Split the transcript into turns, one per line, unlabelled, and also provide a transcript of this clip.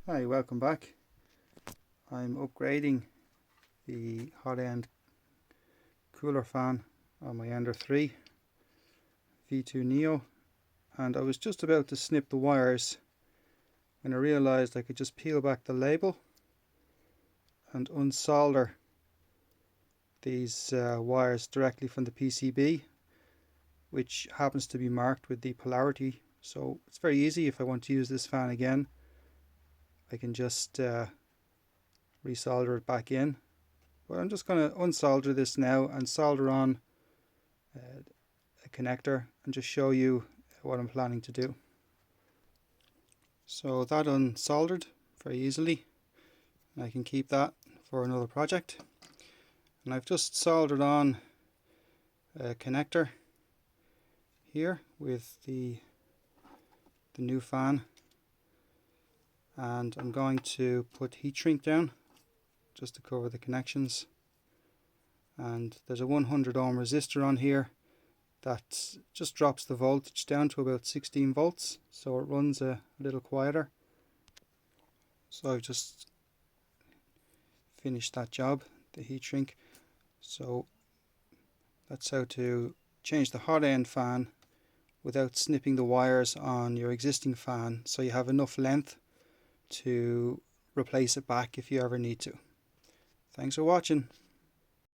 Hi, welcome back. I'm upgrading the hot end cooler fan on my Ender 3 V2 Neo, and I was just about to snip the wires when I realised I could just peel back the label and unsolder these wires directly from the PCB, which happens to be marked with the polarity. So it's very easy. If I want to use this fan again, I can just resolder it back in. But I'm just going to unsolder this now and solder on a connector and just show you what I'm planning to do. So that unsoldered very easily, and I can keep that for another project. And I've just soldered on a connector here with the new fan, and I'm going to put heat shrink down just to cover the connections. And there's a 100 ohm resistor on here that just drops the voltage down to about 16 volts, so it runs a little quieter. So I've just finished that job, the heat shrink. So that's how to change the hot end fan without snipping the wires on your existing fan, so you have enough length to replace it back if you ever need to. Thanks for watching.